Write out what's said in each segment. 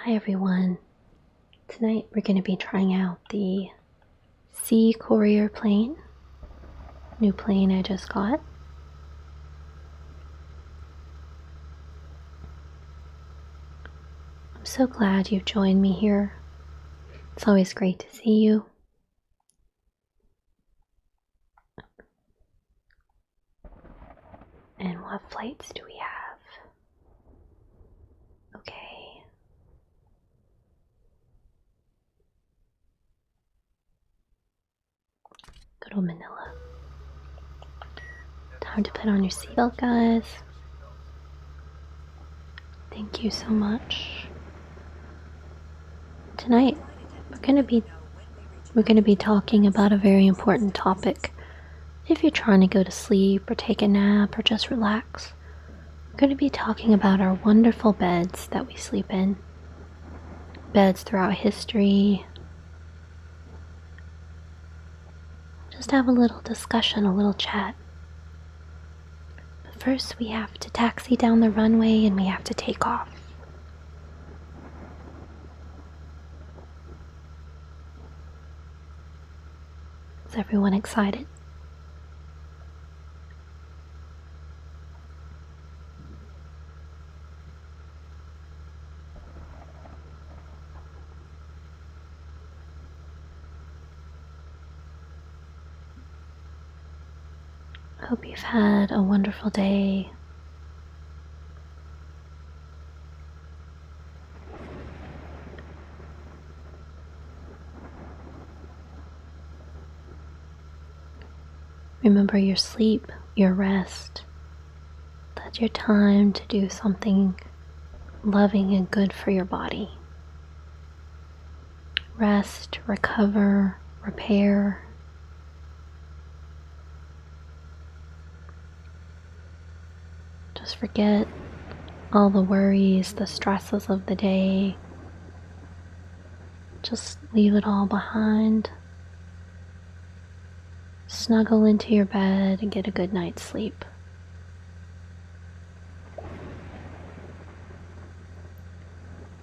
Hi everyone. Tonight we're going to be trying out the Sea Courier plane. New plane I just got. I'm so glad you've joined me here. It's always great to see you. And what flights do we have? Okay. Go to Manilla. Time to put on your seatbelt, guys. Thank you so much. Tonight we're going to be talking about a very important topic. If you're trying to go to sleep or take a nap or just relax, we're going to be talking about our wonderful beds that we sleep in. Beds throughout history. Just have a little discussion, a little chat. But first we have to taxi down the runway and we have to take off. Is everyone excited? I hope you've had a wonderful day. Remember your sleep, your rest. That's your time to do something loving and good for your body. Rest, recover, repair. Just forget all the worries, the stresses of the day. Just leave it all behind. Snuggle into your bed and get a good night's sleep.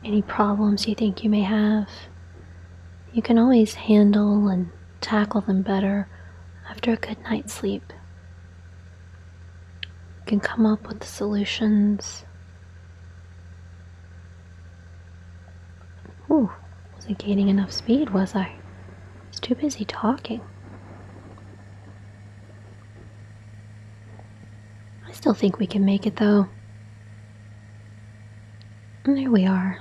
Any problems you think you may have, you can always handle and tackle them better after a good night's sleep. You can come up with the solutions. Ooh, wasn't gaining enough speed, was I? I was too busy talking. I still think we can make it though. And there we are.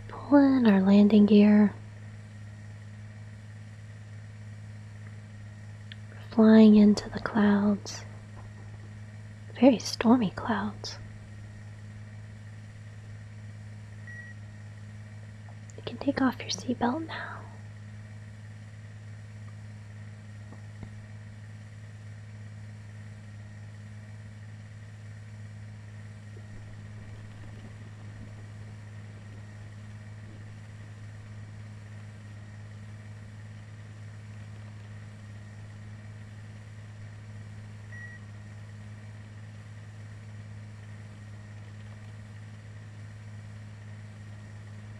Pull in our landing gear. Flying into the clouds. Very stormy clouds. You can take off your seatbelt now.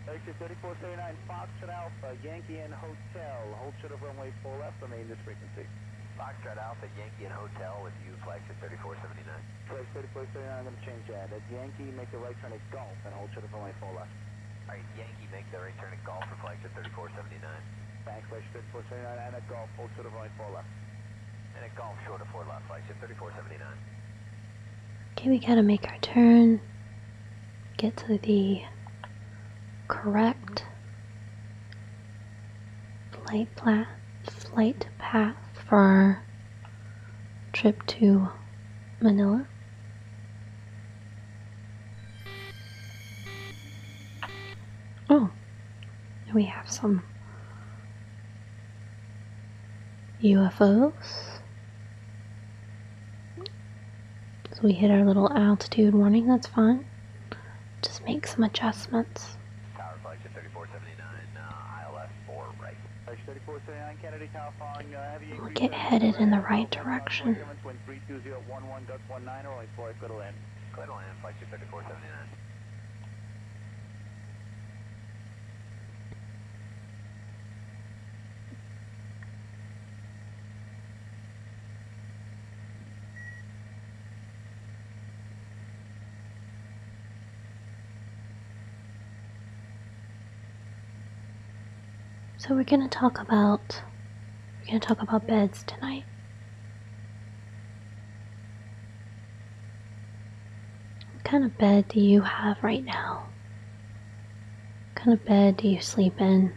Exit 3439 Foxtrot Alpha, Yankee and Hotel. Hold short of runway 4 left, remain this frequency. Foxtrot Alpha, Yankee and Hotel with you, flagship 3479. Flight 3439, I'm going to change that. At Yankee, make the right turn at Gulf and hold short of runway 4 left. Alright, Yankee, make the right turn at Golf for flagship 3479. Thanks, flagship 3439, and at Gulf, hold short of runway 4 left. And at Golf, short of 4 left, flagship 3479. Okay, we gotta make our turn. Get to the correct flight path for our trip to Manila. Oh, we have some UFOs. So we hit our little altitude warning, that's fine. Just make some adjustments. exit 3479, ILS 4 right. Flight 3479 Kennedy, California, heavy We'll get headed in the right direction. Wind 32011, gust 19, rolling 4, clear to land. Clear to land, flight 3479. So we're gonna talk about beds tonight. What kind of bed do you have right now? What kind of bed do you sleep in?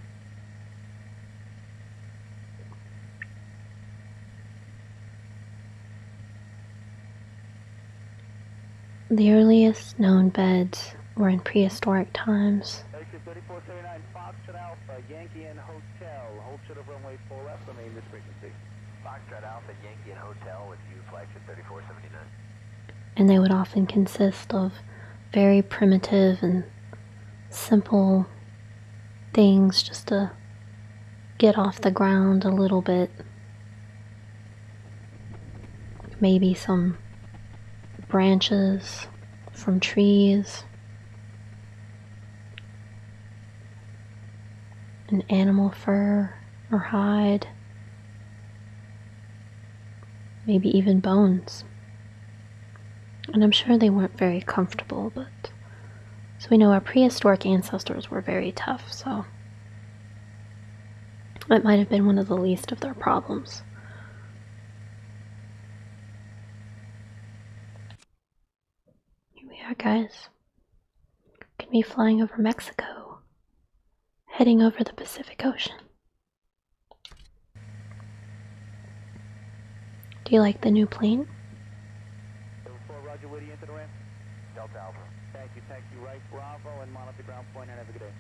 The earliest known beds were in prehistoric times. Exit 3479 Foxtrot Alpha, Yankee and Hotel, hold short of runway 4 left, remain this frequency. Foxtrot Alpha, Yankee and Hotel with you, flight 3479. And they would often consist of very primitive and simple things just to get off the ground a little bit. Maybe some branches from trees, an animal fur or hide, maybe even bones. And I'm sure they weren't very comfortable, but so we know our prehistoric ancestors were very tough, so it might have been one of the least of their problems. Here we are, guys. Could be flying over Mexico, heading over the Pacific Ocean. Do you like the new plane? 4 Roger, where do you enter the ramp? Delta Alpha. Thank you, right Bravo and monitor ground point and have a good day.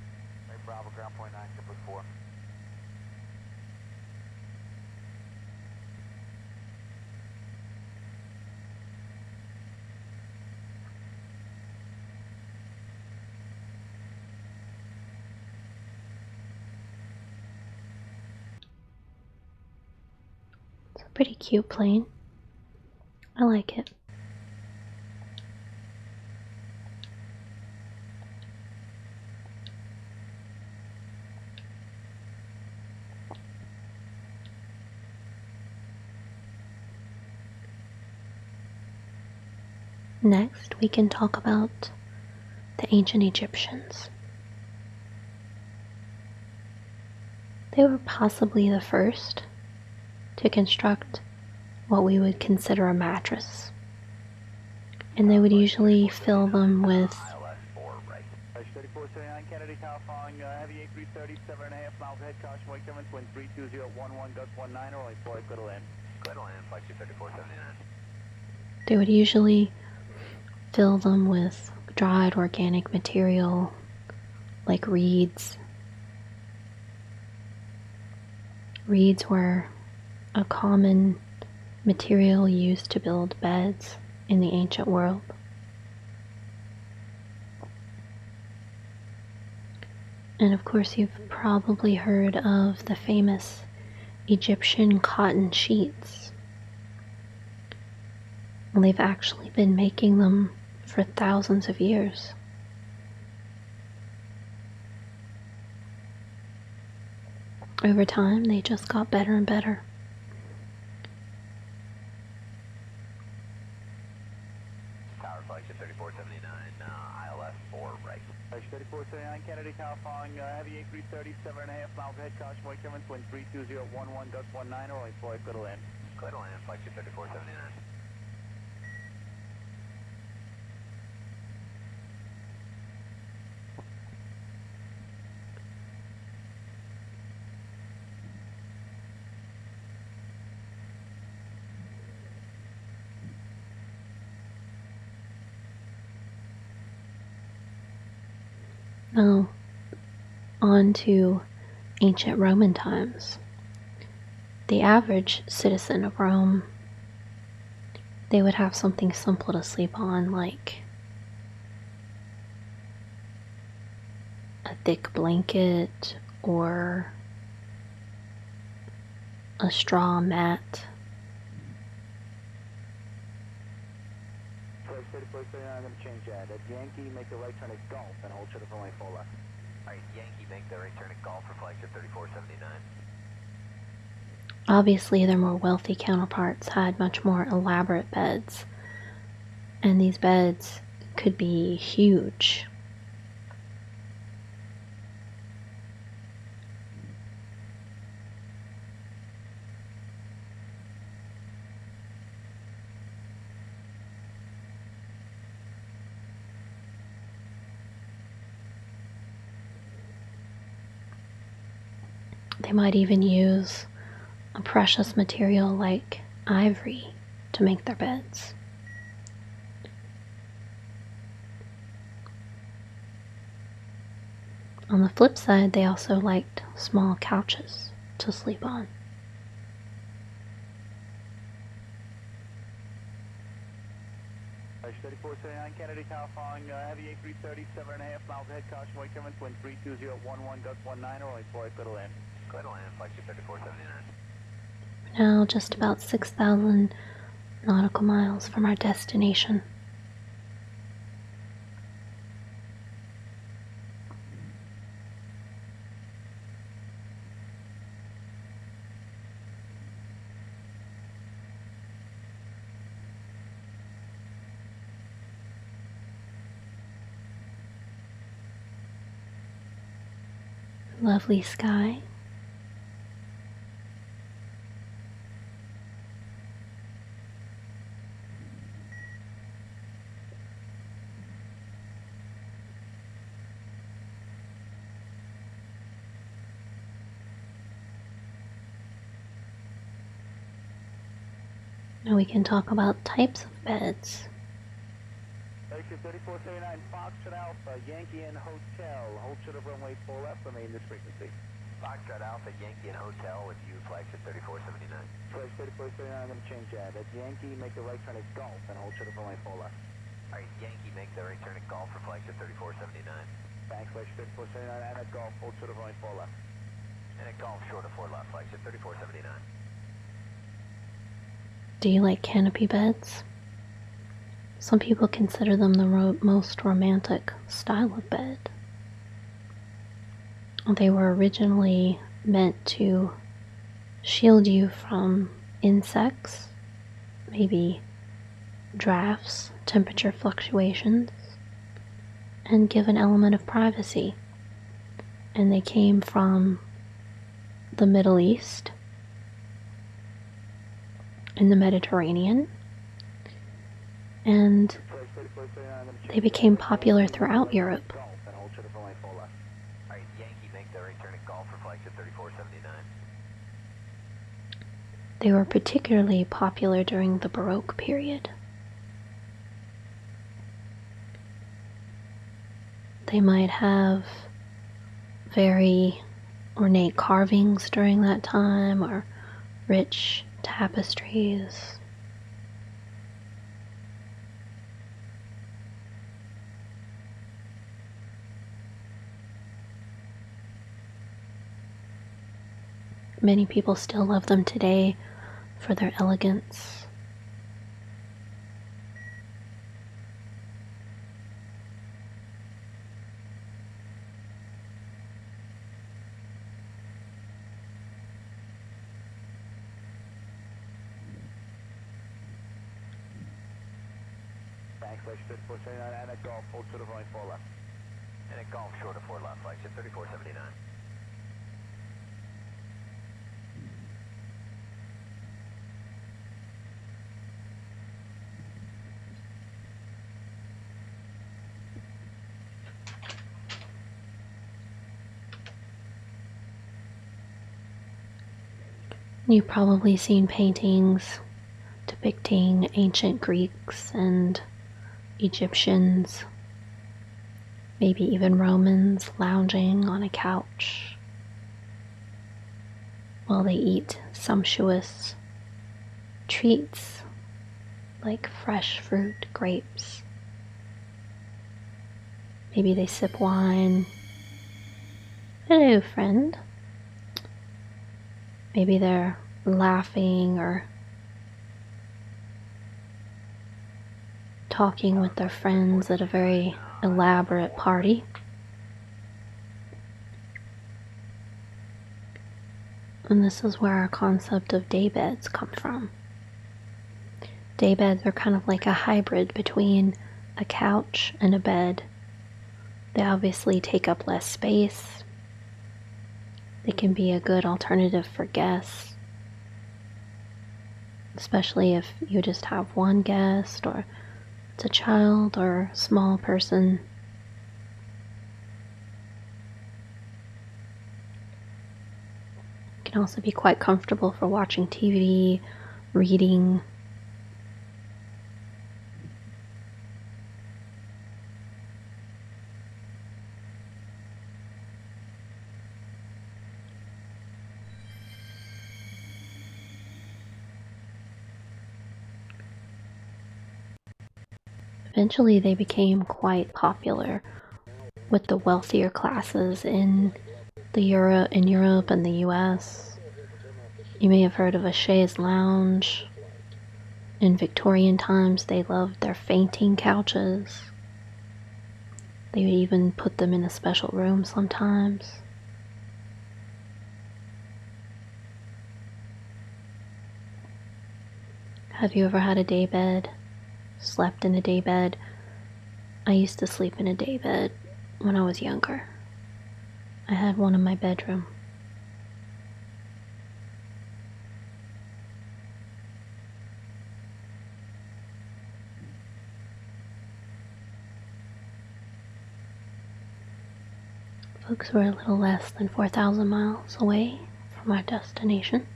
Right Bravo, ground point 9, simply 4. It's a pretty cute plane. I like it. Next, we can talk about the ancient Egyptians. They were possibly the first to construct what we would consider a mattress. And they would usually fill them with ILS 4 right. Flight 3479 Kennedy, California, heavy A330, 7.5 miles ahead, caution wake winds, wind 32011, gust 19, rolling 4, clear to land. Clear to land, flight 3479. they would usually fill them with dried organic material like reeds. Reeds were a common material used to build beds in the ancient world. And of course, you've probably heard of the famous Egyptian cotton sheets. Well, they've actually been making them for thousands of years. Over time, they just got better and better. Tower flight 3479, ILS 4 right. Flight 3479 Kennedy, California, heavy A330, 7.5 miles ahead, caution wake winds, wind 32011, gust 19, rolling 4, clear to land. Clear to land, flight 3479. Now, on to ancient Roman times. The average citizen of Rome, they would have something simple to sleep on, like a a thick blanket or a straw mat. Flight 3479, I'm going to change that. At Yankee, make a right turn at Golf and hold short of runway 4 left. Alright, Yankee, make the right turn at Golf for flight 3479. Obviously, their more wealthy counterparts had much more elaborate beds, and these beds could be huge. They might even use a precious material like ivory to make their beds. On the flip side, they also liked small couches to sleep on. Flight 3479, Kennedy, California, Heavy A330, 7.5 miles ahead, caution, wake current, wind 32011, gust 19, rolling 4, clear to land. Clear to land, flight 3479. Now just about 6,000 nautical miles from our destination. Lovely sky. Now we can talk about types of beds. Exit 3479, Foxtrot Alpha, Yankee and Hotel, hold short of runway 4 left, remain this frequency. Foxtrot Alpha, Yankee and Hotel with you, flight 3479. Flight 3479, I'm going to change that. At Yankee, make a right turn at Golf and hold short of runway 4 left. Alright, Yankee, make the right turn at Golf for flight 3479. Thanks, Flight 3479, and at Golf, hold short of runway 4 left. And at Golf, short of 4 left, flight 3479. Do you like canopy beds? Some people consider them the most romantic style of bed. They were originally meant to shield you from insects, maybe drafts, temperature fluctuations, and give an element of privacy. And they came from the Middle East and the Mediterranean, and they became popular throughout Europe. Alright, Yankee, make the right turn at Golf for flight 3479. They were particularly popular during the Baroque period. They might have very ornate carvings during that time, or rich tapestries. Many people still love them today for their elegance. Thanks, Flight 3479, and at Golf, hold short of runway 4 left. And at Golf, short of 4 left, flight 3479. You've probably seen paintings depicting ancient Greeks and Egyptians, maybe even Romans, lounging on a couch while they eat sumptuous treats like fresh fruit, grapes. Maybe they sip wine Hello, friend. Maybe they're laughing or talking with their friends at a very elaborate party. And this is where our concept of daybeds come from. Daybeds are kind of like a hybrid between a couch and a bed. They obviously take up less space. They can be a good alternative for guests, especially if you just have one guest or it's a child or a small person. It can also be quite comfortable for watching TV, reading. Eventually, they became quite popular with the wealthier classes in Europe and the US. You may have heard of a chaise lounge. In Victorian times, they loved their fainting couches. They would even put them in a special room sometimes. Have you ever had a daybed? Slept in a daybed? I used to sleep in a daybed when I was younger. I had one in my bedroom. Folks, we're a little less than 4,000 miles away from our destination.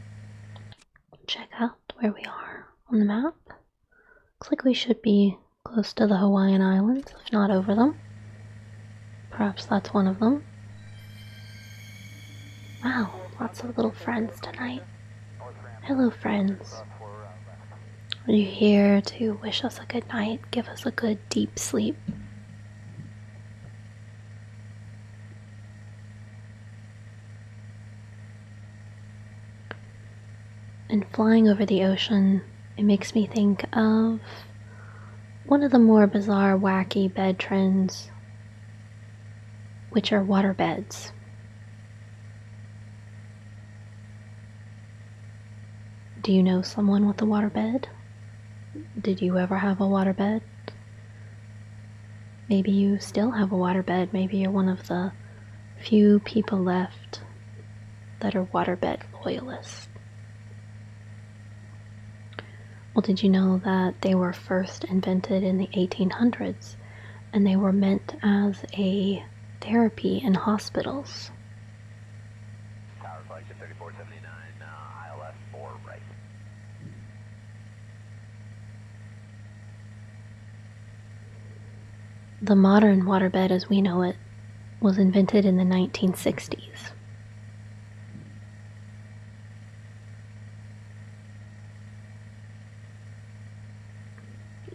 Check out where we are on the map. Looks like we should be close to the Hawaiian Islands, if not over them. Perhaps that's one of them. Wow, lots of little friends tonight. Hello, friends. Are you here to wish us a good night, give us a good deep sleep? And flying over the ocean, it makes me think of one of the more bizarre, wacky bed trends, which are water beds. Do you know someone with a water bed? Did you ever have a water bed? Maybe you still have a water bed. Maybe you're one of the few people left that are waterbed loyalists. Well, did you know that they were first invented in the 1800s and they were meant as a therapy in hospitals? Tower flagship 3479, ILS 4 right. The modern waterbed as we know it was invented in the 1960s.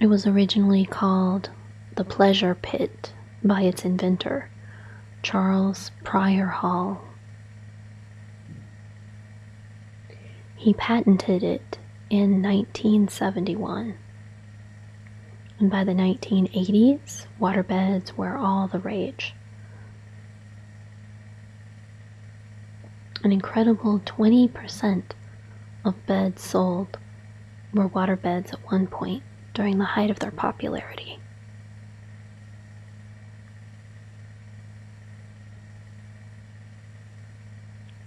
It was originally called the Pleasure Pit by its inventor, Charles Prior Hall. He patented it in 1971. And by the 1980s, waterbeds were all the rage. An incredible 20% of beds sold were waterbeds at one point during the height of their popularity.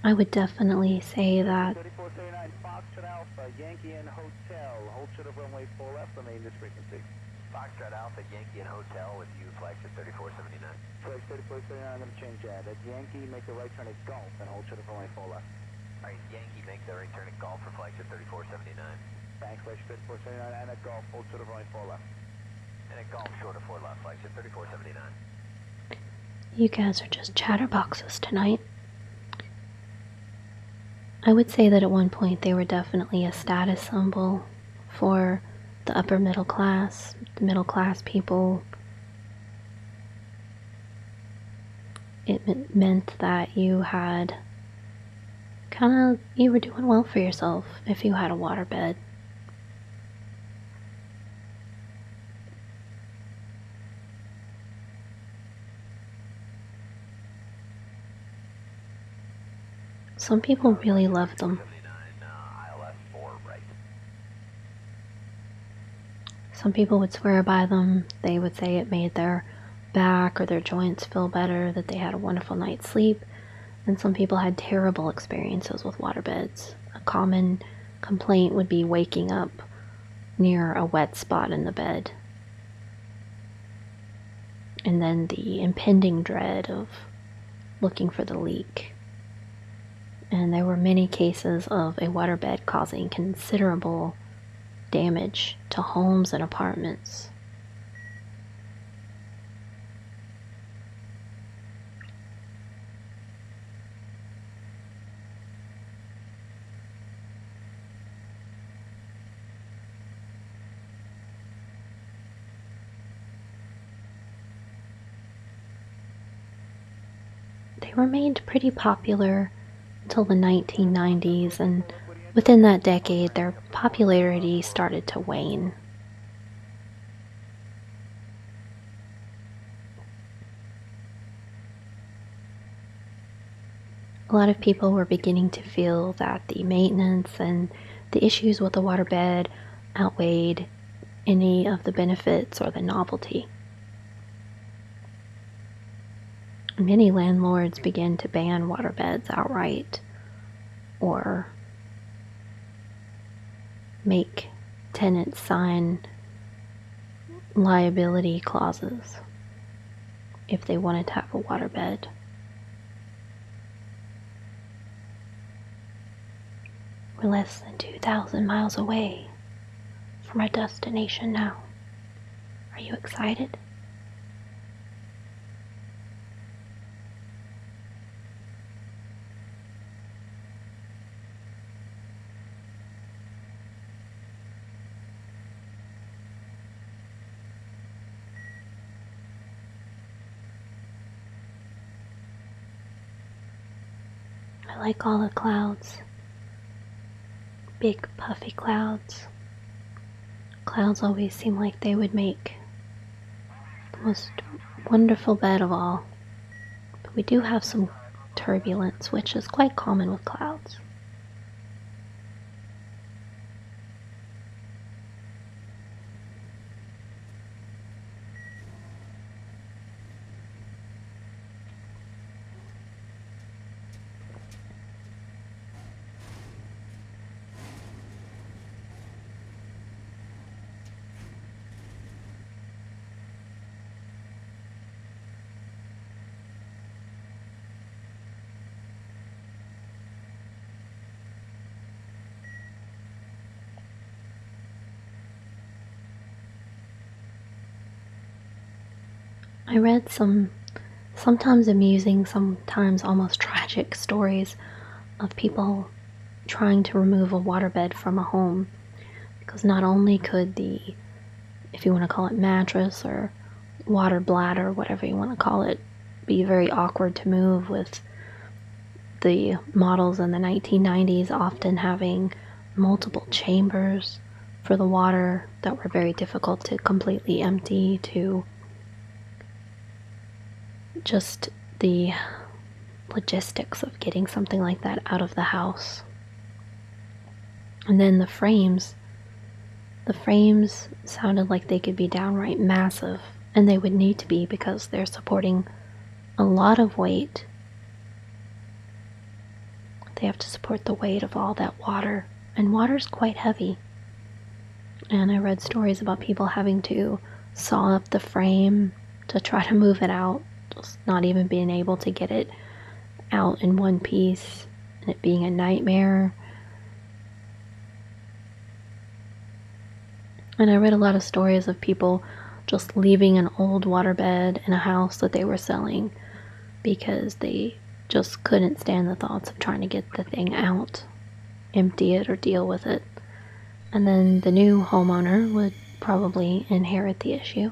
I would definitely say that 3439 Foxtrot Alpha, Yankee and Hotel. Hold short of runway 4 left, remain this frequency. Foxtrot Alpha, Yankee and Hotel with you, flagship 3479. Flight 3439, I'm going to change that. At Yankee, make a right turn at Gulf and hold short of runway 4 left. Alright, Yankee, make the right turn at Golf for flagship 3479. Thanks, flagship 3439, and at Gulf, hold short of runway 4 left. And at Golf, short of 4 left, flagship 3479. you guys are just chatterboxes tonight. I would say that at one point they were definitely a status symbol for the upper middle class, the middle class people. it meant that you had you were doing well for yourself if you had a waterbed. Some people really love them. 79, ILS 4, right. Some people would swear by them. They would say it made their back or their joints feel better, that they had a wonderful night's sleep. And some people had terrible experiences with waterbeds. A common complaint would be waking up near a wet spot in the bed. And then the impending dread of looking for the leak. And there were many cases of a waterbed causing considerable damage to homes and apartments. They remained pretty popular until the 1990s, and within that decade, their popularity started to wane. A lot of people were beginning to feel that the maintenance and the issues with the waterbed outweighed any of the benefits or the novelty. Many landlords began to ban waterbeds outright or make tenants sign liability clauses if they wanted to have a waterbed. We're less than 2,000 miles away from our destination now. Are you excited? I like all the clouds. Big puffy clouds. Clouds always seem like they would make the most wonderful bed of all. But we do have some turbulence, which is quite common with clouds. I read some sometimes amusing, sometimes almost tragic stories of people trying to remove a waterbed from a home, because not only could the, if you want to call it mattress or water bladder, whatever you want to call it, be very awkward to move, with the models in the 1990s often having multiple chambers for the water that were very difficult to completely empty, to just the logistics of getting something like that out of the house. And then the frames sounded like they could be downright massive, and they would need to be because they're supporting a lot of weight. They have to support the weight of all that water, and water's quite heavy. And I read stories about people having to saw up the frame to try to move it out, just not even being able to get it out in one piece, and it being a nightmare. And I read a lot of stories of people just leaving an old waterbed in a house that they were selling because they just couldn't stand the thoughts of trying to get the thing out, empty it, or deal with it. And then the new homeowner would probably inherit the issue.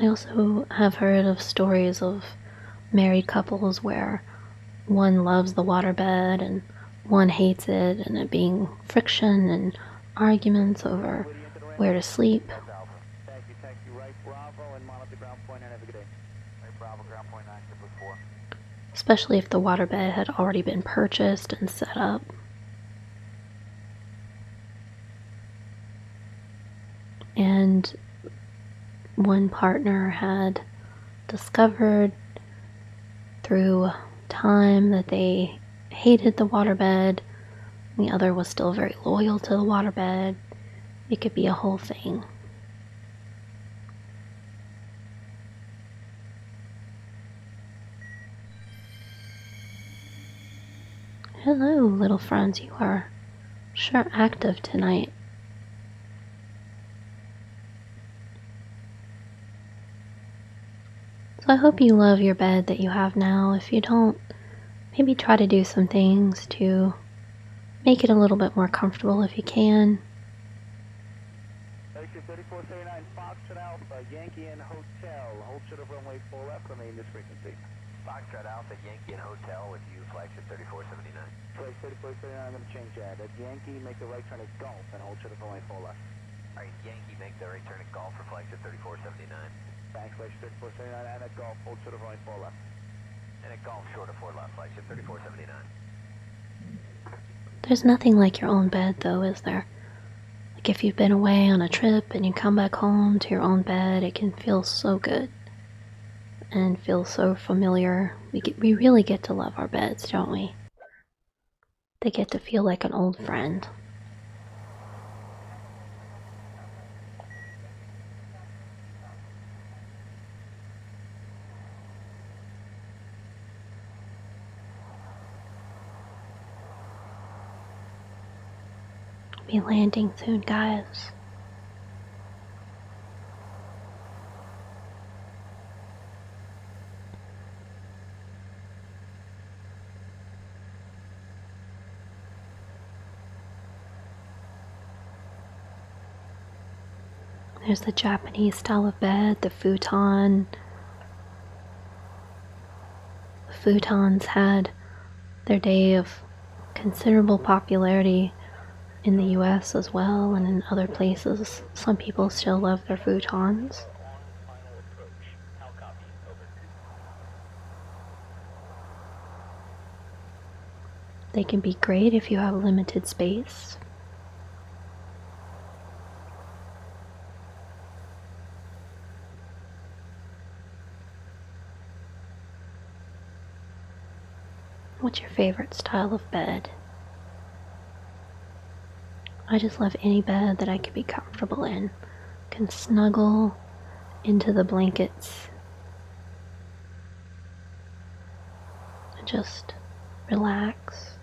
I also have heard of stories of married couples where one loves the waterbed and one hates it, and it being friction and arguments over where to sleep. Thank you. Right Bravo and monitor ground point 9, have a good day. Right, Bravo, ground point 9, 4. Especially if the waterbed had already been purchased and set up. And one partner had discovered through time that they hated the waterbed, the other was still very loyal to the waterbed. It could be a whole thing. Hello, little friends, you are sure active tonight. So I hope you love your bed that you have now. If you don't, maybe try to do some things to make it a little bit more comfortable if you can. Exit 3479 Foxtrot Alpha, Yankee and Hotel. Hold short of runway 4 left, remain this frequency. Foxtrot Alpha, Yankee and Hotel with you, flagship 3479. Flight 3479, I'm going to change that. At Yankee, make the right turn at Gulf and hold short of runway 4 left. Alright, Yankee, make the right turn at Golf for flagship 3479. Thanks, flagship 3479, and at Gulf, hold short of runway 4 left. And at Golf, short of 4 left, flagship 3479. There's nothing like your own bed, though, is there? Like if you've been away on a trip and you come back home to your own bed, it can feel so good and feel so familiar. We really get to love our beds, don't we? They get to feel like an old friend. Be landing soon, guys. There's the Japanese style of bed, the futon. The futons had their day of considerable popularity in the US as well, and in other places. Some people still love their futons. They can be great if you have limited space. What's your favorite style of bed? I just love any bed that I can be comfortable in. Can snuggle into the blankets and just relax.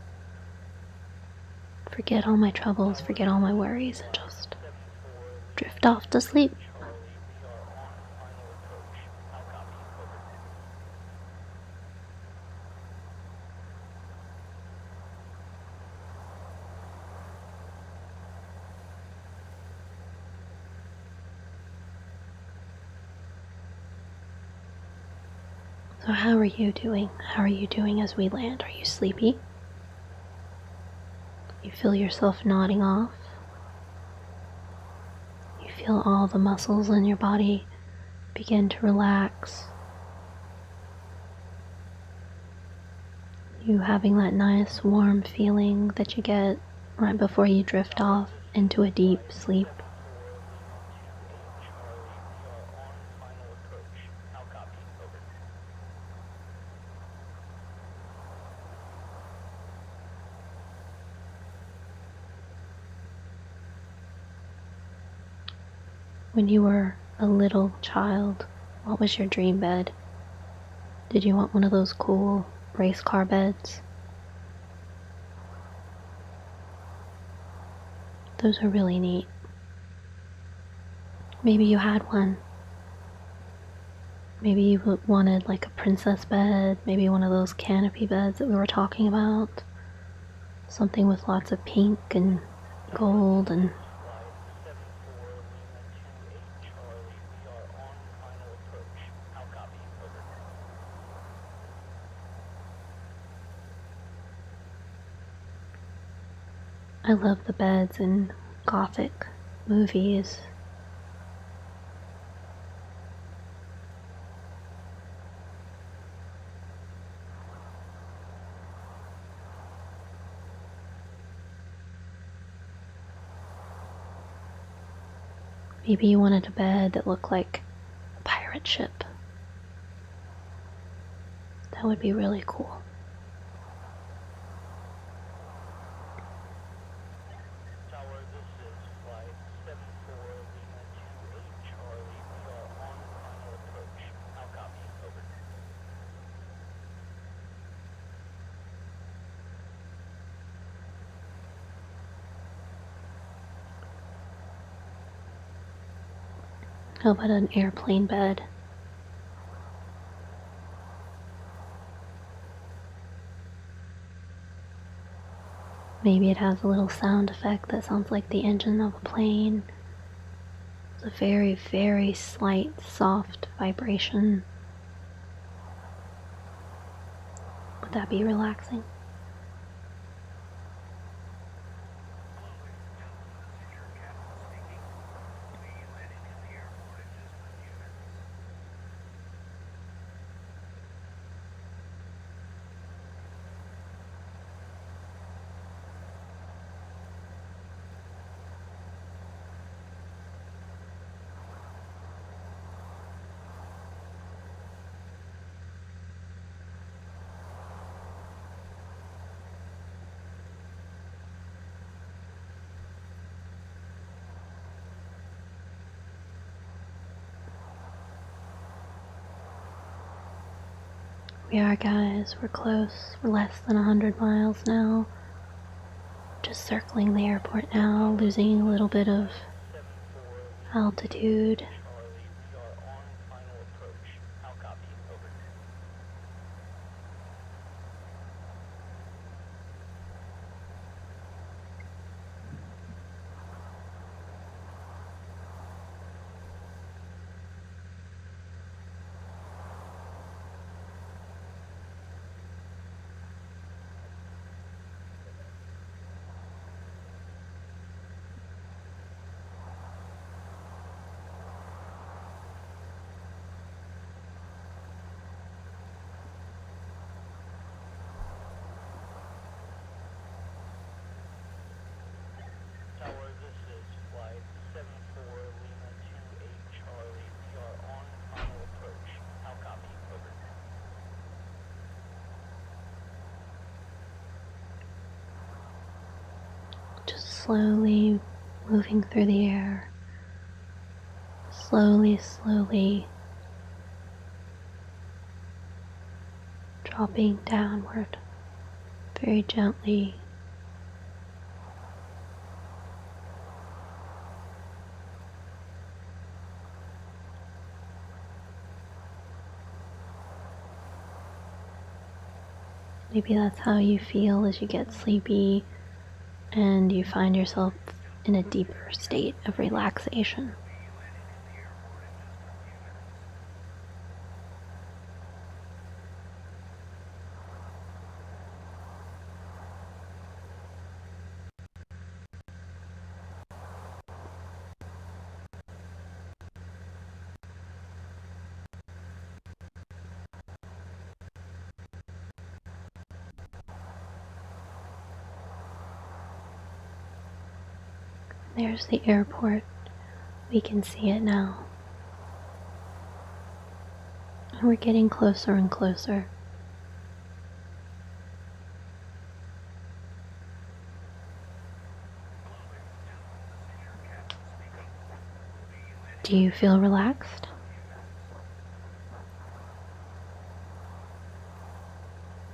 Forget all my troubles, forget all my worries, and just drift off to sleep. So how are you doing? How are you doing as we land? Are you sleepy? You feel yourself nodding off? You feel all the muscles in your body begin to relax. You having that nice warm feeling that you get right before you drift off into a deep sleep. When you were a little child, what was your dream bed? Did you want one of those cool race car beds? Those are really neat. Maybe you had one. Maybe you wanted like a princess bed, maybe one of those canopy beds that we were talking about. Something with lots of pink and gold and I love the beds in Gothic movies. Maybe you wanted a bed that looked like a pirate ship. That would be really cool. Tower, this is flight 74 Lima 28 Charlie. We are on final approach. How copy? Over. How about an airplane bed? Maybe it has a little sound effect that sounds like the engine of a plane. It's a very, very slight, soft vibration. Would that be relaxing? We are, guys. We're close. We're less than 100 miles now. Just circling the airport now, losing a little bit of altitude. Charlie, we are on final approach. How copy? Over. Tower, this is flight 74 Lima 28 Charlie. We are on final approach. How copy? Over. Just slowly moving through the air. Slowly, slowly dropping downward, very gently. Maybe that's how you feel as you get sleepy and you find yourself in a deeper state of relaxation. There's the airport. We can see it now. And we're getting closer and closer. Do you feel relaxed?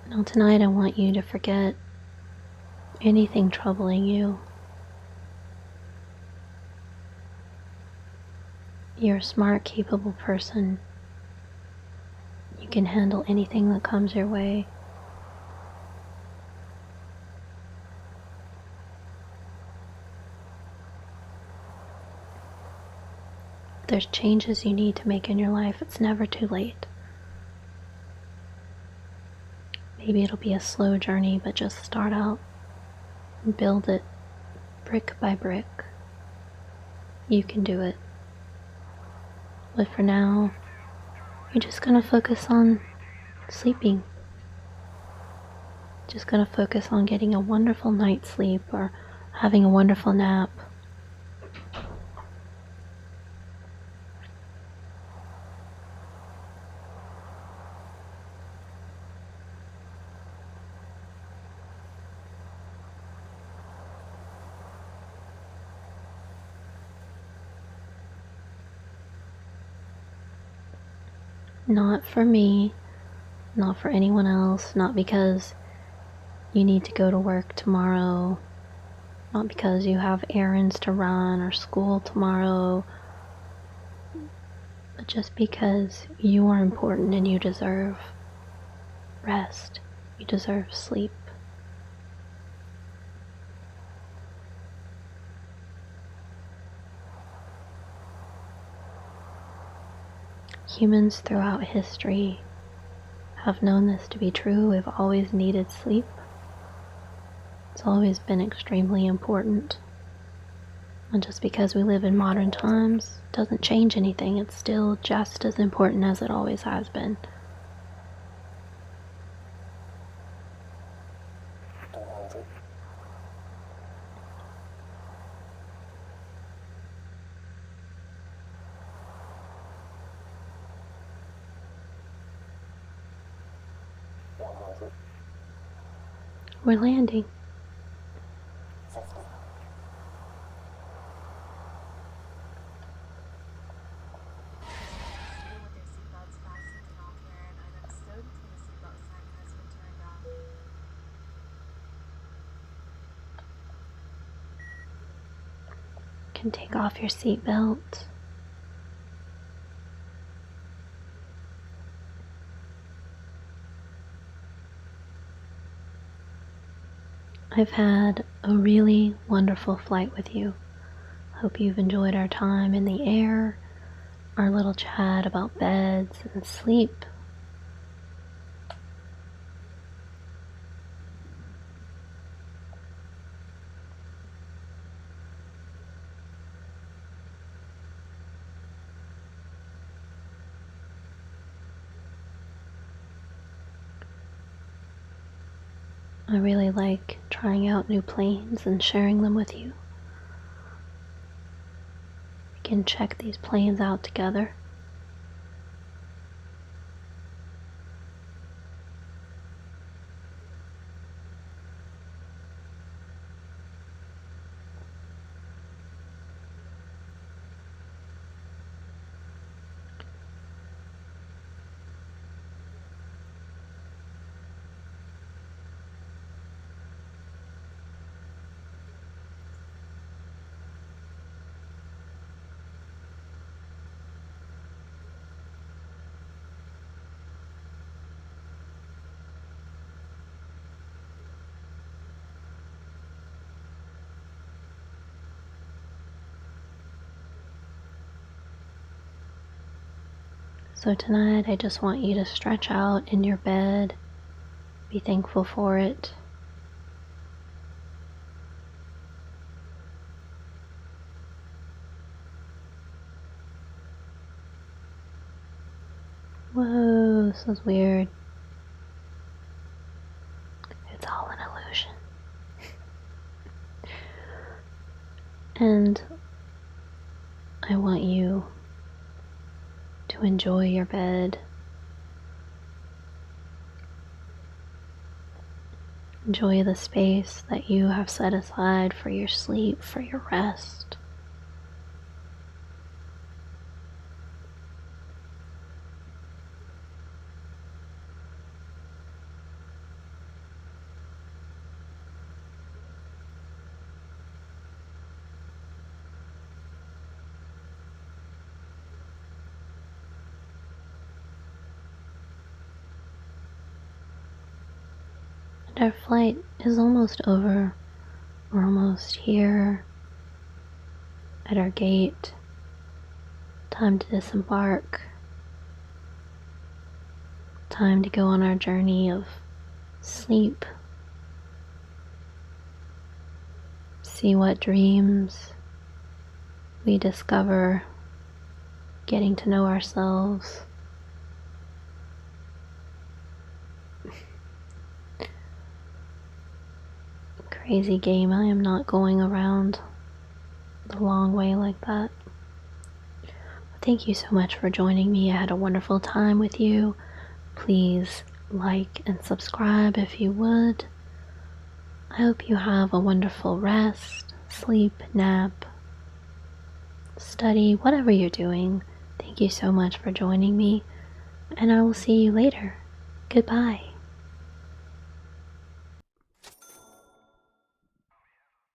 Now tonight I want you to forget anything troubling you. You're a smart, capable person. You can handle anything that comes your way. If there's changes you need to make in your life, it's never too late. Maybe it'll be a slow journey, but just start out and build it brick by brick. You can do it. But for now, you're just gonna focus on sleeping. Just gonna focus on getting a wonderful night's sleep or having a wonderful nap. Not for me, not for anyone else, not because you need to go to work tomorrow, not because you have errands to run or school tomorrow, but just because you are important and you deserve rest. You deserve sleep. Humans throughout history have known this to be true. We've always needed sleep. It's always been extremely important. And just because we live in modern times doesn't change anything. It's still just as important as it always has been. We're landing. You can take off your seatbelt. I've had a really wonderful flight with you. Hope you've enjoyed our time in the air, our little chat about beds and sleep. I really like trying out new planes and sharing them with you. We can check these planes out together. So tonight I just want you to stretch out in your bed, be thankful for it. Whoa, this is weird. It's all an illusion. And I want you to enjoy your bed. Enjoy the space that you have set aside for your sleep, for your rest. Our flight is almost over. We're almost here at our gate. Time to disembark. Time to go on our journey of sleep, see what dreams we discover, getting to know ourselves. Crazy game. I am not going around the long way like that. Thank you so much for joining me. I had a wonderful time with you. Please like and subscribe if you would. I hope you have a wonderful rest, sleep, nap, study, whatever you're doing. Thank you so much for joining me, and I will see you later. Goodbye.